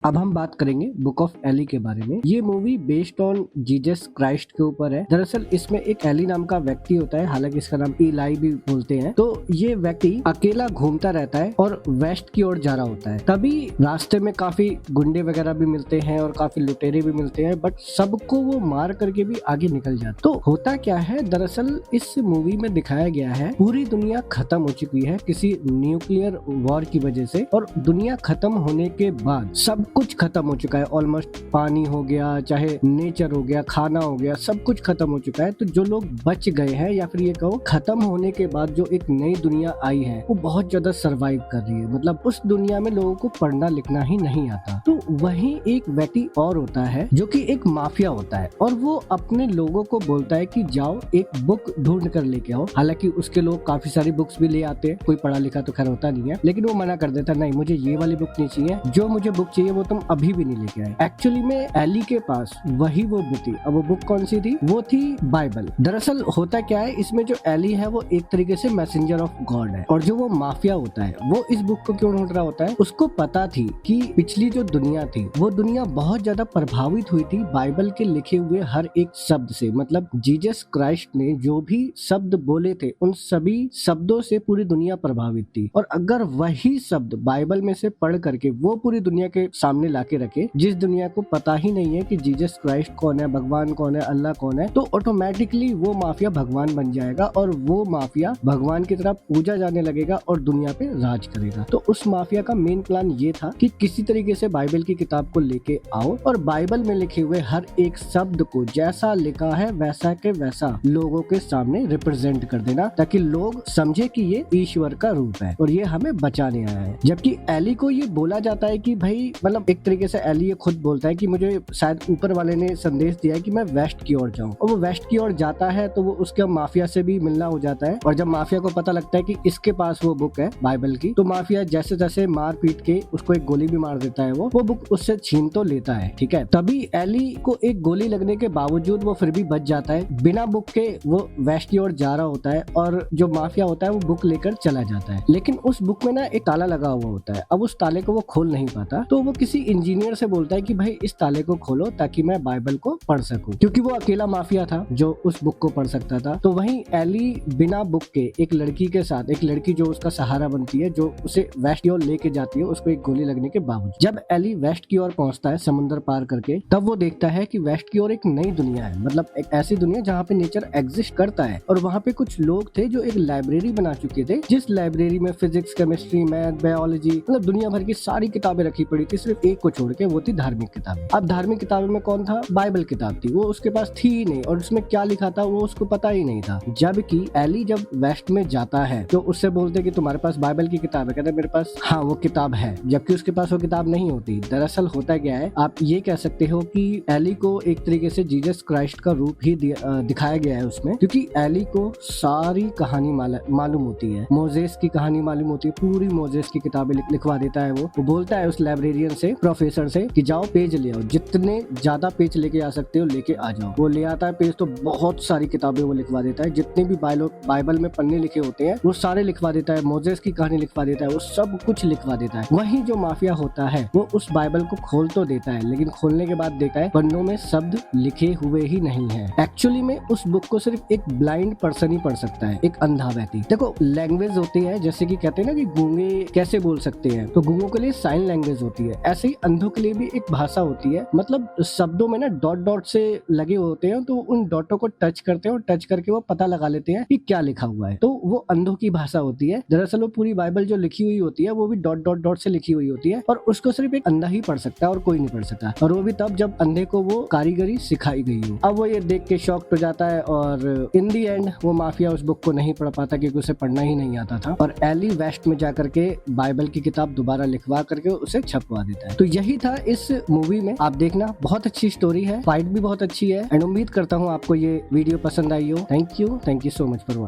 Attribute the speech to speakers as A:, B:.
A: अब हम बात करेंगे बुक ऑफ एली के बारे में। ये movie based on Jesus Christ के ऊपर है। दरअसल इसमें एक एली नाम का व्यक्ति होता है, हालांकि इसका नाम इलाई भी बोलते हैं। तो ये व्यक्ति अकेला घूमता रहता है और वेस्ट की ओर जा रहा होता है। तभी रास्ते में काफी गुंडे वगैरह भी मिलते हैं और काफी लुटेरे भी मिलते हैं, बट सबको वो मार करके भी आगे निकल जाता। तो होता क्या है, दरअसल इस मूवी में दिखाया गया है पूरी दुनिया खत्म हो चुकी है किसी न्यूक्लियर वॉर की वजह से, और दुनिया खत्म होने के बाद सब कुछ खत्म हो चुका है। ऑलमोस्ट पानी हो गया, चाहे नेचर हो गया, खाना हो गया, सब कुछ खत्म हो चुका है। तो जो लोग बच गए हैं, या फिर ये कहो खत्म होने के बाद जो एक नई दुनिया आई है, वो बहुत ज्यादा सरवाइव कर रही है। मतलब उस दुनिया में लोगों को पढ़ना लिखना ही नहीं आता। तो वहीं एक व्यक्ति और होता है जो कि एक माफिया होता है, और वो अपने लोगों को बोलता है कि जाओ एक बुक ढूंढ कर लेके आओ। हालांकि उसके लोग काफी सारी बुक्स भी ले आते हैं, कोई पढ़ा लिखा तो खैर होता नहीं है, लेकिन वो मना कर देता, नहीं मुझे ये वाली बुक नहीं चाहिए, जो मुझे बुक चाहिए वो तुम अभी भी नहीं लेके आए। एक्चुअली में एली के पास वही वो बुक थी। अब वो बुक कौन सी थी? वो थी बाइबल। दरअसल होता क्या है, इसमें जो एली है वो एक तरीके से मैसेंजर ऑफ गॉड है, और जो वो माफिया होता है वो इस बुक को क्यों ढूंढ रहा होता है? उसको पता थी कि पिछली जो दुनिया थी वो दुनिया बहुत ज्यादा प्रभावित हुई थी बाइबल के लिखे हुए हर एक शब्द से। मतलब जीसस क्राइस्ट ने जो भी शब्द बोले थे उन सभी शब्दों से पूरी दुनिया प्रभावित थी, और अगर वही शब्द बाइबल में से पढ़ करके वो पूरी दुनिया के सामने लाके रखे, जिस दुनिया को पता ही नहीं है कि जीसस क्राइस्ट कौन है, भगवान कौन है, अल्लाह कौन है, तो ऑटोमेटिकली वो माफिया भगवान बन जाएगा, और वो माफिया भगवान की तरफ पूजा जाने लगेगा और दुनिया पे राज करेगा। तो उस माफिया का मेन प्लान ये था कि किसी तरीके से बाइबल की किताब को लेके आओ, और बाइबल में लिखे हुए हर एक शब्द को जैसा लिखा है वैसा के वैसा लोगों के सामने रिप्रेजेंट कर देना, ताकि लोग समझे कि ये ईश्वर का रूप है और ये हमें बचाने आया है। जबकि एली को ये बोला जाता है कि भाई, मतलब एक तरीके से एली ये खुद बोलता है कि मुझे शायद ऊपर वाले ने संदेश दिया है कि मैं वेस्ट की ओर जाऊं, और वो वेस्ट की ओर जाता है तो वो उसके माफिया से भी मिलना हो जाता है। और जब माफिया को पता लगता है कि इसके पास वो बुक है बाइबल की, तो माफिया जैसे तैसे मार पीट के उसको एक गोली भी मार देता है। वो बुक उससे छीन तो लेता है, ठीक है। तभी एली को एक गोली लगने के बावजूद वो फिर भी बच जाता है। बिना बुक के वो वेस्ट की ओर जा रहा होता है, और जो माफिया होता है वो बुक लेकर चला जाता है। लेकिन उस बुक में ना एक ताला लगा हुआ होता है। अब उस ताले को वो खोल नहीं पाता, तो वो किसी इंजीनियर से बोलता है कि भाई इस ताले को खोलो ताकि मैं बाइबल को पढ़ सकूं, क्योंकि वो अकेला माफिया था जो उस बुक को पढ़ सकता था। तो वहीं एली बिना बुक के एक लड़की के साथ, एक लड़की जो उसका सहारा बनती है, जो उसे वेस्ट की ओर लेके जाती है, उसको एक गोली लगने के बावजूद जब एली वेस्ट की ओर पहुंचता है समुद्र पार करके, तब वो देखता है कि वेस्ट की ओर एक नई दुनिया है। मतलब एक ऐसी दुनिया जहाँ पे नेचर एग्जिस्ट करता है, और वहाँ पे कुछ लोग थे जो एक लाइब्रेरी बना चुके थे, जिस लाइब्रेरी में फिजिक्स, केमिस्ट्री, मैथ, बायोलॉजी, मतलब दुनिया भर की सारी किताबें रखी पड़ी थी, सिर्फ एक को छोड़ के, वो थी धार्मिक किताबें। अब धार्मिक किताबों में कौन था? बाइबल किताब थी। वो उसके पास थी ही नहीं, और उसमें क्या लिखा था वो उसको पता ही नहीं था। जबकि एली जब वेस्ट में जाता है तो उससे बोलते कि तुम्हारे पास बाइबल की किताब है? कहते मेरे पास हाँ वो किताब है, जबकि उसके पास वो किताब नहीं होती। दरअसल होता क्या है, आप ये कह सकते हो कि एली को एक तरीके से जीसस क्राइस्ट का रूप ही दिखाया गया है उसमें, क्योंकि एली को सारी कहानी मालूम होती है। मोजेस की कहानी मालूम होती है, पूरी मोजेस की किताबें लिखवा देता है। वो बोलता है उस लाइब्रेरियन से, प्रोफेसर से, कि जाओ पेज ले आओ, जितने ज्यादा पेज लेके आ सकते हो लेके आ जाओ। वो ले आता है पेज, तो बहुत सारी किताबें वो लिखवा देता है। जितने भी बाइबल में पन्ने लिखे होते हैं वो सारे लिखवा देता है। मोजेस की कहानी लिखवा देता है, वो सब कुछ लिखवा देता है। वहीं जो माफिया होता है वो उस बाइबल को खोल तो देता है, लेकिन खोलने के बाद देखता है पन्नों में शब्द लिखे हुए ही नहीं है। एक्चुअली में उस बुक को सिर्फ एक ब्लाइंड पर्सन ही पढ़ सकता है, एक अंधा व्यक्ति। देखो लैंग्वेज होती है, जैसे कि कहते हैं ना कि गूंगे कैसे बोल सकते हैं, तो गूंगों के लिए साइन लैंग्वेज होती है। ऐसे ही अंधों के लिए भी एक भाषा होती है। मतलब शब्दों में ना डॉट डॉट से लगे होते हैं, तो उन डॉटों को टच करते हैं, और टच करके वो पता लगा लेते हैं कि क्या लिखा हुआ है। तो वो अंधों की भाषा होती है। दरअसल वो पूरी बाइबल जो लिखी हुई होती है वो भी डॉट डॉट डॉट से लिखी हुई होती है, और उसको सिर्फ एक अंधा ही पढ़ सकता है और कोई नहीं पढ़ सकता। और वो भी तब जब अंधे को वो कारीगरी सिखाई गई हो। अब वो ये देख के शॉक्ड हो जाता है, और इन दी एंड वो माफिया उस बुक को नहीं पढ़ पाता, क्योंकि उसे पढ़ना ही नहीं आता था। और एली वेस्ट में जाकर के बाइबल की किताब दोबारा लिखवा करके उसे छपवा देता है। तो यही था इस मूवी में। आप देखना, बहुत अच्छी स्टोरी है, फाइट भी बहुत अच्छी है, एंड उम्मीद करता हूँ आपको ये वीडियो पसंद आई हो। Thank you so much for watching.